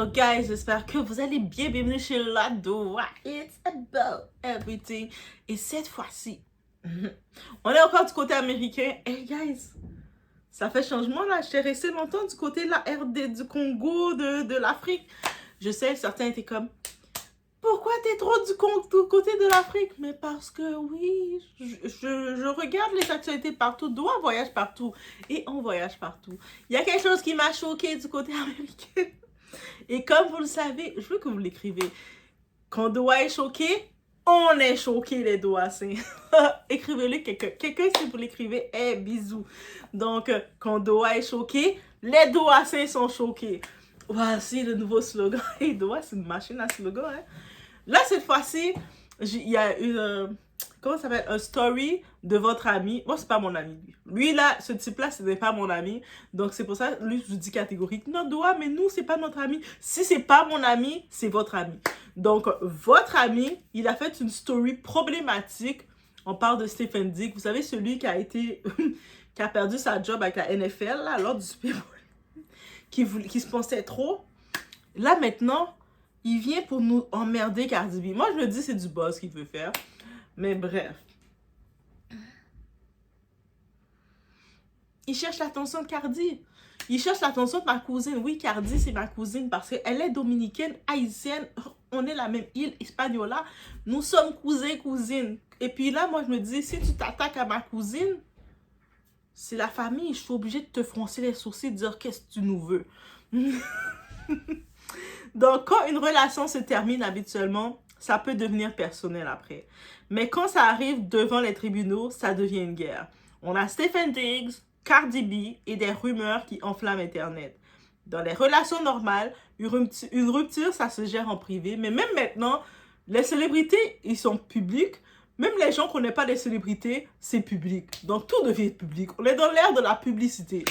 So guys, j'espère que vous allez bien. Bienvenue chez Ladoa. It's about everything. Et cette fois-ci, on est encore du côté américain. Hey guys, ça fait changement là. J'étais resté longtemps du côté de la RD, du Congo, de l'Afrique. Je sais, certains étaient comme, pourquoi t'es trop du côté de l'Afrique? Mais parce que oui, je regarde les actualités partout. Doha voyage partout. Et on voyage partout. Il y a quelque chose qui m'a choqué du côté américain. Et comme vous le savez, je veux que vous l'écrivez. Quand Doha est choqué, on est choqué les Dohassins. Écrivez-le quelqu'un si vous l'écrivez. Bisous. Donc, quand Doha est choqué, les Dohassins sont choqués. Voici le nouveau slogan. Et Doha, c'est une machine à slogan. Hein? Là, cette fois-ci, il y a une... comment ça s'appelle? Un story de votre ami. Moi, c'est pas mon ami, lui. Lui, là, ce type-là, ce n'est pas mon ami. Donc, c'est pour ça, lui, je vous dis catégorique. Non, Doha, mais nous, c'est pas notre ami. Si c'est pas mon ami, c'est votre ami. Donc, votre ami, il a fait une story problématique. On parle de Stephen Diggs. Vous savez, celui qui a été... qui a perdu sa job avec la NFL, là, lors du Super Bowl. Qui se pensait trop. Là, maintenant, il vient pour nous emmerder Cardi B. Moi, je me dis, c'est du buzz qu'il veut faire. Mais bref. Il cherche l'attention de Cardi. Il cherche l'attention de ma cousine. Oui, Cardi, c'est ma cousine parce qu'elle est dominicaine, haïtienne. On est la même île, Hispaniola. Nous sommes cousins, cousines. Et puis là, moi, je me dis, si tu t'attaques à ma cousine, c'est la famille. Je suis obligée de te froncer les sourcils et de dire qu'est-ce que tu nous veux. Donc, quand une relation se termine habituellement, ça peut devenir personnel après. Mais quand ça arrive devant les tribunaux, ça devient une guerre. On a Stephen Diggs, Cardi B et des rumeurs qui enflamment Internet. Dans les relations normales, une rupture, ça se gère en privé. Mais même maintenant, les célébrités, ils sont publics. Même les gens qui ne connaissent pas les célébrités, c'est public. Donc, tout devient public. On est dans l'ère de la publicité.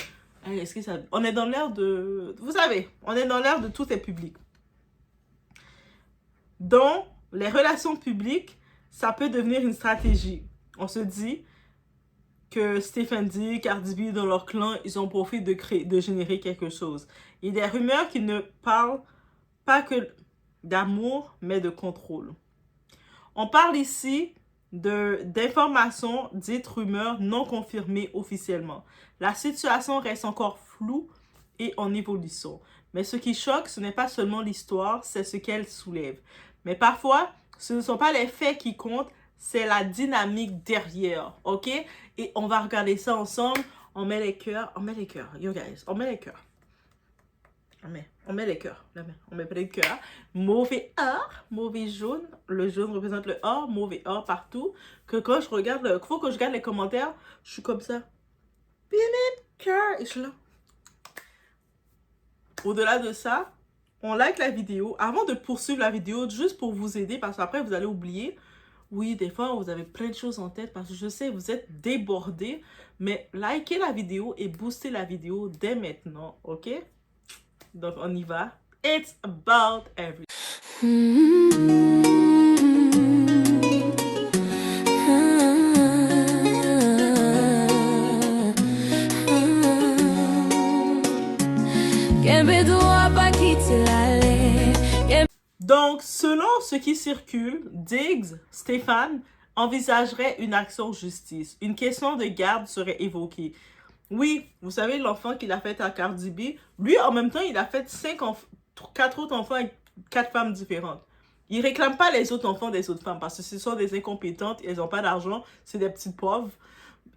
Est-ce que ça... On est dans l'ère de... Vous savez, on est dans l'ère de tout est public. Dans les relations publiques, ça peut devenir une stratégie. On se dit que Stephen Diggs, Cardi B, dans leur clan, ils ont profité de générer quelque chose. Il y a des rumeurs qui ne parlent pas que d'amour, mais de contrôle. On parle ici d'informations dites rumeurs non confirmées officiellement. La situation reste encore floue et en évolution. Mais ce qui choque, ce n'est pas seulement l'histoire, c'est ce qu'elle soulève. Mais parfois, ce ne sont pas les faits qui comptent, c'est la dynamique derrière, ok? Et on va regarder ça ensemble. On met les cœurs, yo guys, on met les cœurs. On met les cœurs, on met plein de cœurs. Mauve et or, mauve et jaune. Le jaune représente le or, mauve et or partout. Que quand je regarde, faut que je regarde les commentaires, je suis comme ça. Bim, cœur, et je suis là. Au-delà de ça, on like la vidéo. Avant de poursuivre la vidéo, juste pour vous aider, parce qu'après vous allez oublier. Oui, des fois, vous avez plein de choses en tête, parce que je sais, vous êtes débordés. Mais likez la vidéo et boostez la vidéo dès maintenant, ok? Donc, on y va. It's about everything. Donc, selon ce qui circule, Diggs, Stéphane, envisagerait une action justice. Une question de garde serait évoquée. Oui, vous savez, l'enfant qu'il a fait à Cardi B, lui, en même temps, il a fait 4 autres enfants avec 4 femmes différentes. Il réclame pas les autres enfants des autres femmes parce que ce sont des incompétentes, elles n'ont pas d'argent, c'est des petites pauvres.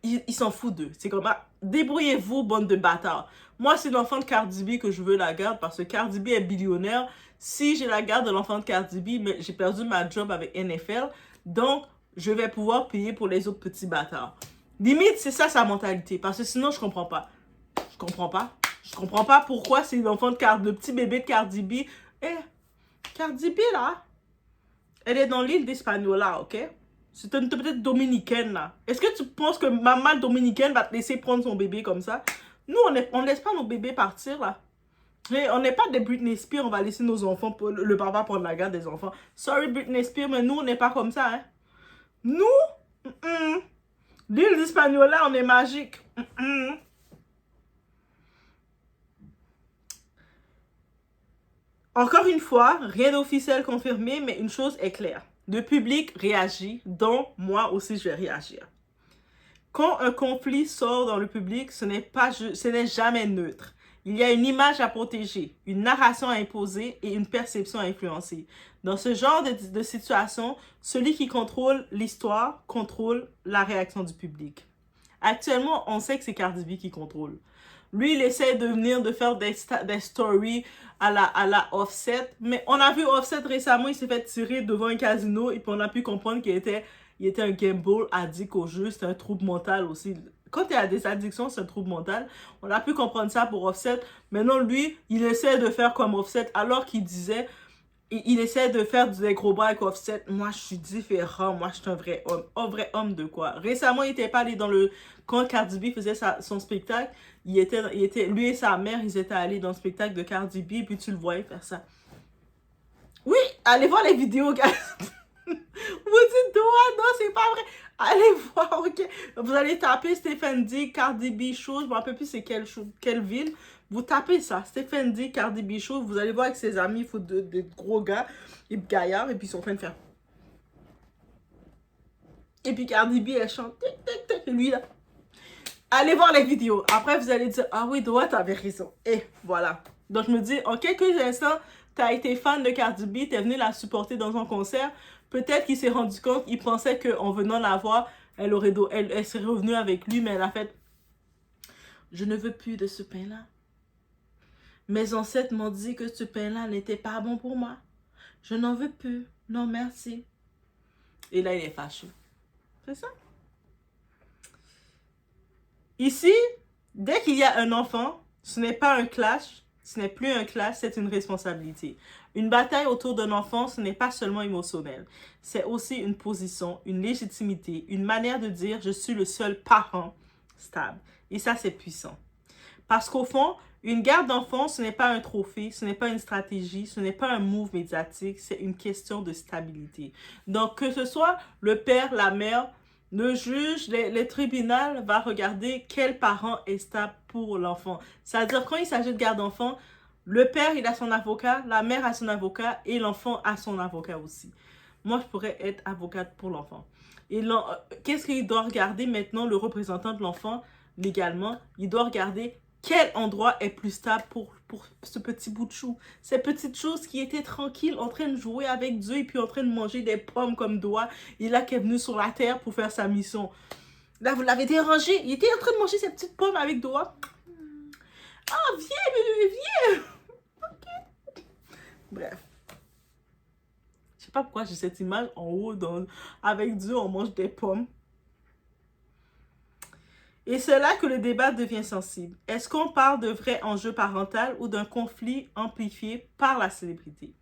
Il s'en fout d'eux. C'est comme, débrouillez-vous, bande de bâtards. Moi, c'est l'enfant de Cardi B que je veux la garde parce que Cardi B est billionnaire. Si j'ai la garde de l'enfant de Cardi B, mais j'ai perdu ma job avec NFL, donc je vais pouvoir payer pour les autres petits bâtards. Limite, c'est ça sa mentalité. Parce que sinon, je comprends pas. Je comprends pas. Je comprends pas pourquoi c'est l'enfant de Cardi B, le petit bébé de Cardi B. Cardi B, là, elle est dans l'île d'Hispaniola, ok? C'est peut-être dominicaine, là. Est-ce que tu penses que maman dominicaine va te laisser prendre son bébé comme ça? Nous, on laisse pas nos bébés partir, là. Mais on n'est pas des Britney Spears, on va laisser nos enfants, le papa prendre la garde des enfants. Sorry Britney Spears, mais nous, on n'est pas comme ça, hein. Nous, l'île d'Hispaniola, on est magique. Encore une fois, rien d'officiel confirmé, mais une chose est claire. Le public réagit, dont moi aussi je vais réagir. Quand un conflit sort dans le public, ce n'est jamais neutre. Il y a une image à protéger, une narration à imposer et une perception à influencer. Dans ce genre de situation, celui qui contrôle l'histoire contrôle la réaction du public. Actuellement, on sait que c'est Cardi B qui contrôle. Lui, il essaie de faire des stories à la Offset. Mais on a vu Offset récemment, il s'est fait tirer devant un casino et puis on a pu comprendre qu'il était un gamble addict au jeu. C'est un trouble mental aussi. Quand il y a des addictions, c'est un trouble mental. On a pu comprendre ça pour Offset. Maintenant, lui, il essaie de faire comme Offset alors qu'il disait... Il essaie de faire des gros bras avec Offset. Moi, je suis différent. Moi, je suis un vrai homme. Un vrai homme de quoi? Récemment, il n'était pas allé dans le... Quand Cardi B faisait son spectacle, lui et sa mère, ils étaient allés dans le spectacle de Cardi B, et puis tu le voyais faire ça. Oui, allez voir les vidéos, guys. Vous dites, non, c'est pas vrai. Allez voir, ok. Vous allez taper Stephen D, Cardi B Show. Je ne me rappelle plus c'est quelle ville. Vous tapez ça, Stephen D, Cardi B Show. Vous allez voir avec ses amis, il faut de gros gars et gaillards. Et puis ils sont en train de faire. Et puis Cardi B, elle chante. Lui là. Allez voir les vidéos. Après, vous allez dire, ah oui, Doa, t'avais raison. Et voilà. Donc, je me dis, en quelques instants, t'as été fan de Cardi B, t'es venu la supporter dans un concert. Peut-être qu'il s'est rendu compte, il pensait qu'en venant la voir, elle serait revenue avec lui, mais elle a fait, je ne veux plus de ce pain-là. Mes ancêtres m'ont dit que ce pain-là n'était pas bon pour moi. Je n'en veux plus. Non, merci. Et là, il est fâché. C'est ça. Ici, dès qu'il y a un enfant, ce n'est pas un clash, ce n'est plus un clash, c'est une responsabilité. Une bataille autour d'un enfant, ce n'est pas seulement émotionnel. C'est aussi une position, une légitimité, une manière de dire « je suis le seul parent stable ». Et ça, c'est puissant. Parce qu'au fond, une garde d'enfant, ce n'est pas un trophée, ce n'est pas une stratégie, ce n'est pas un move médiatique, c'est une question de stabilité. Donc, que ce soit le père, la mère, le juge, les tribunaux va regarder quel parent est stable pour l'enfant. C'est-à-dire, quand il s'agit de garde d'enfant, le père, il a son avocat, la mère a son avocat et l'enfant a son avocat aussi. Moi, je pourrais être avocate pour l'enfant. Et qu'est-ce qu'il doit regarder maintenant, le représentant de l'enfant, légalement? Il doit regarder quel endroit est plus stable pour ce petit bout de chou. Cette petite chose qui était tranquille, en train de jouer avec Dieu et puis en train de manger des pommes comme Doa. Il est venu sur la terre pour faire sa mission. Là, vous l'avez dérangé. Il était en train de manger ses petites pommes avec Doa. Ah, viens, bébé, viens. Ok. Bref. Je sais pas pourquoi j'ai cette image en haut. Avec Dieu, on mange des pommes. Et c'est là que le débat devient sensible. Est-ce qu'on parle de vrai enjeu parental ou d'un conflit amplifié par la célébrité?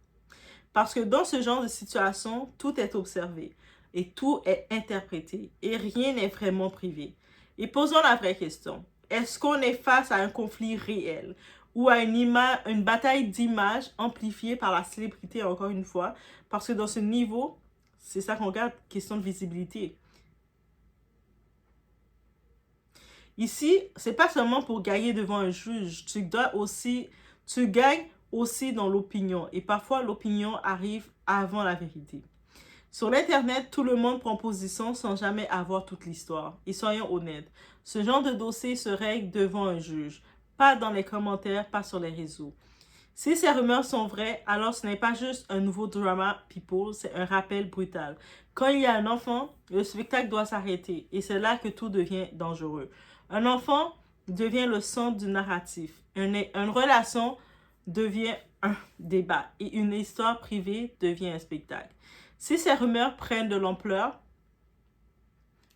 Parce que dans ce genre de situation, tout est observé et tout est interprété et rien n'est vraiment privé. Et posons la vraie question. Est-ce qu'on est face à un conflit réel ou à une bataille d'images amplifiée par la célébrité, encore une fois? Parce que dans ce niveau, c'est ça qu'on regarde, question de visibilité. Ici, c'est pas seulement pour gagner devant un juge. Tu gagnes aussi dans l'opinion. Et parfois, l'opinion arrive avant la vérité. Sur l'Internet, tout le monde prend position sans jamais avoir toute l'histoire. Et soyons honnêtes, ce genre de dossier se règle devant un juge. Pas dans les commentaires, pas sur les réseaux. Si ces rumeurs sont vraies, alors ce n'est pas juste un nouveau drama people, c'est un rappel brutal. Quand il y a un enfant, le spectacle doit s'arrêter. Et c'est là que tout devient dangereux. Un enfant devient le centre du narratif. Une relation devient un débat. Et une histoire privée devient un spectacle. Si ces rumeurs prennent de l'ampleur,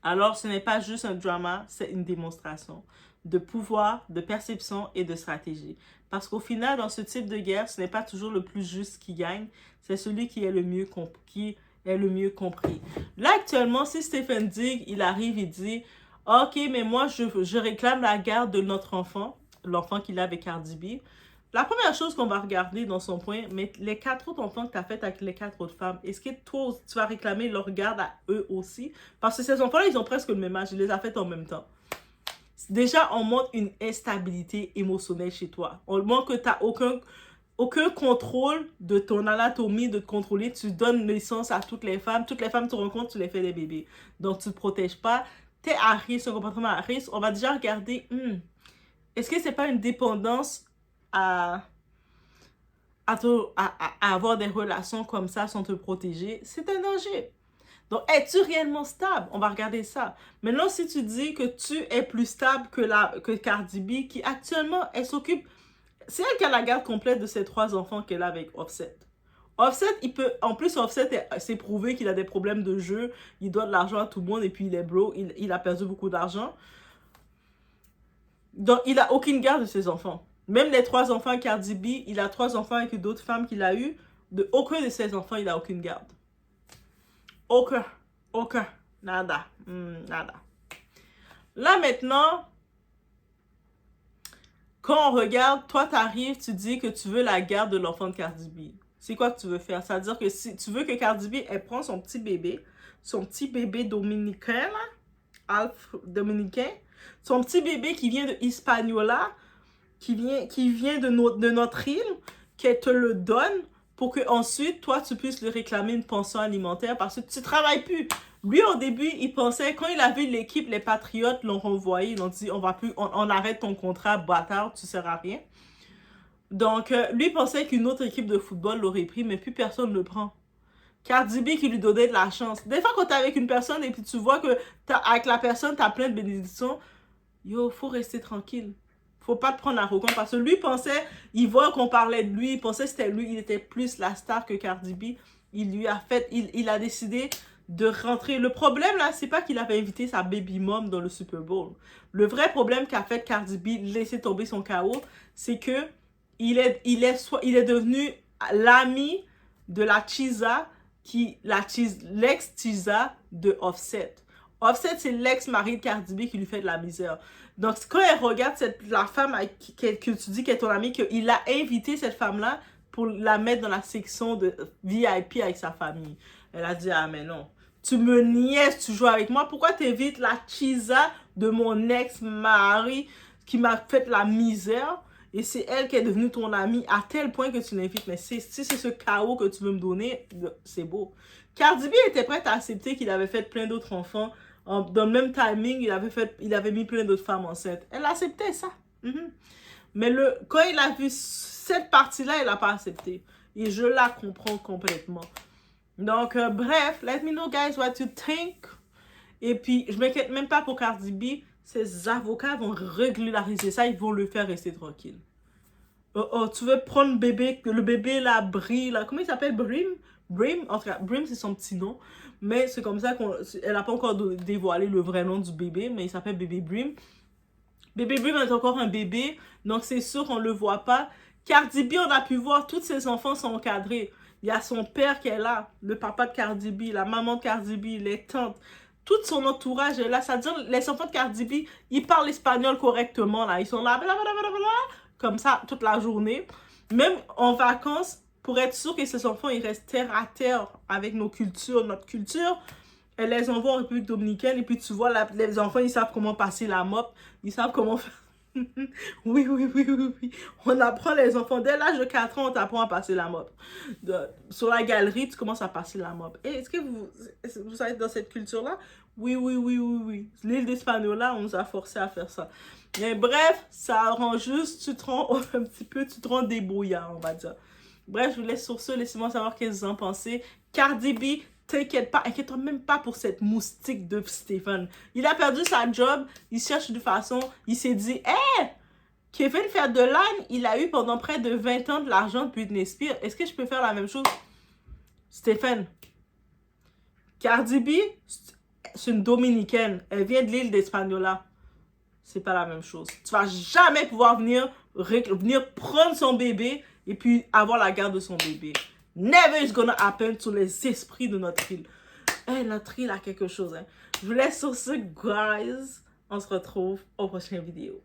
alors ce n'est pas juste un drama, c'est une démonstration de pouvoir, de perception et de stratégie. Parce qu'au final, dans ce type de guerre, ce n'est pas toujours le plus juste qui gagne, c'est celui qui est le mieux compris. Là, actuellement, si Stephen Digg, il arrive et dit « Ok, mais moi, je réclame la garde de notre enfant, l'enfant qu'il a avec Cardi B. » La première chose qu'on va regarder dans son point, mais les 4 autres enfants que tu as fait avec les 4 autres femmes, est-ce que toi, tu vas réclamer leur garde à eux aussi? Parce que ces enfants-là, ils ont presque le même âge, ils les ont fait en même temps. Déjà, on montre une instabilité émotionnelle chez toi. On montre que tu n'as aucun... aucun contrôle de ton anatomie, de te contrôler. Tu donnes naissance à toutes les femmes. Toutes les femmes que tu rencontres, tu les fais des bébés. Donc, tu ne te protèges pas. Tu es à risque, un comportement à risque. On va déjà regarder, est-ce que c'est pas une dépendance à avoir des relations comme ça sans te protéger? C'est un danger. Donc, es-tu réellement stable? On va regarder ça. Maintenant, si tu dis que tu es plus stable que Cardi B, qui actuellement, elle s'occupe... C'est elle qui a la garde complète de ses 3 enfants qu'elle a avec Offset. Offset, en plus, Offset s'est prouvé qu'il a des problèmes de jeu. Il doit de l'argent à tout le monde et puis il est broke. Il a perdu beaucoup d'argent. Donc, il n'a aucune garde de ses enfants. Même les 3 enfants Cardi B, il a 3 enfants avec d'autres femmes qu'il a eues. De aucun de ses enfants, il n'a aucune garde. Aucun. Nada. Nada. Là, maintenant... Quand on regarde, toi, t'arrives, tu dis que tu veux la garde de l'enfant de Cardi B. C'est quoi que tu veux faire? C'est-à-dire que si tu veux que Cardi B, elle prend son petit bébé dominicain, là, dominicain, son petit bébé qui vient de Hispaniola, qui vient de notre île, qu'elle te le donne pour que ensuite toi, tu puisses lui réclamer une pension alimentaire parce que tu travailles plus. Lui, au début, il pensait, quand il a vu l'équipe, les Patriotes l'ont renvoyé, ils l'ont dit, on arrête ton contrat, bâtard, tu sers à rien. Donc, lui pensait qu'une autre équipe de football l'aurait pris, mais plus personne ne le prend. Cardi B qui lui donnait de la chance. Des fois, quand t'es avec une personne et puis tu vois que avec la personne, t'as plein de bénédictions, yo, faut rester tranquille. Faut pas te prendre arrogant parce que lui pensait, il voit qu'on parlait de lui, il pensait que c'était lui, il était plus la star que Cardi B. Il a décidé de rentrer. Le problème là, c'est pas qu'il avait invité sa baby mom dans le Super Bowl. Le vrai problème qu'a fait Cardi B laisser tomber son chaos, c'est que il est devenu l'ami de la Chisa, l'ex-Chisa de Offset. Offset, c'est l'ex-mari de Cardi B qui lui fait de la misère. Donc, quand elle regarde la femme que tu dis qu'elle est ton amie, qu'il a invité cette femme-là pour la mettre dans la section de VIP avec sa famille. Elle a dit, ah mais non, tu me niaises, tu joues avec moi. Pourquoi t'évites la Chisa de mon ex-mari qui m'a fait la misère? Et c'est elle qui est devenue ton amie à tel point que tu l'invites. Mais si c'est ce chaos que tu veux me donner, c'est beau. Cardi B était prête à accepter qu'il avait fait plein d'autres enfants. Dans le même timing, il avait mis plein d'autres femmes enceintes. Elle acceptait ça. Mais quand il a vu cette partie-là, il n'a pas accepté. Et je la comprends complètement. Donc, bref, let me know, guys, what you think. Et puis, je m'inquiète même pas pour Cardi B. Ses avocats vont régulariser ça. Ils vont le faire rester tranquille. Oh, tu veux prendre le bébé là, Brie, là. Comment il s'appelle? Brim? En tout cas, Brim, c'est son petit nom. Mais c'est comme ça elle n'a pas encore dévoilé le vrai nom du bébé, mais il s'appelle bébé Brim. Bébé Brim est encore un bébé, donc c'est sûr qu'on ne le voit pas. Cardi B, on a pu voir, tous ses enfants sont encadrés. Il y a son père qui est là, le papa de Cardi B, la maman de Cardi B, les tantes. Tout son entourage est là. C'est-à-dire, les enfants de Cardi B, ils parlent espagnol correctement, là. Ils sont là, blablabla, comme ça, toute la journée. Même en vacances, pour être sûr que ces enfants, ils restent terre à terre avec notre culture, elle les envoie en République Dominicaine et puis tu vois, les enfants, ils savent comment passer la mop, ils savent comment faire... oui. On apprend les enfants, dès l'âge de 4 ans, on t'apprend à passer la mop. Sur la galerie, tu commences à passer la mop. Et est-ce que vous savez dans cette culture-là? Oui. L'île d'Hispaniola, on nous a forcé à faire ça. Mais bref, ça rend juste, tu te rends débrouillard, on va dire. Bref, je vous laisse sur ce. Laissez-moi savoir qu'est-ce que vous en pensez. Cardi B, t'inquiète pas, inquiète-toi même pas pour cette moustique de Stephen. Il a perdu sa job, il cherche de façon, il s'est dit, hey, Kevin Federline, il a eu pendant près de 20 ans de l'argent de Britney Spears. Est-ce que je peux faire la même chose? Stephen, Cardi B, c'est une Dominicaine. Elle vient de l'île d'Hispaniola. C'est pas la même chose. Tu vas jamais pouvoir venir prendre son bébé et puis avoir la garde de son bébé. Never is gonna happen sur les esprits de notre île. Notre île a quelque chose. Je vous laisse sur ce, guys. On se retrouve aux prochaines vidéos.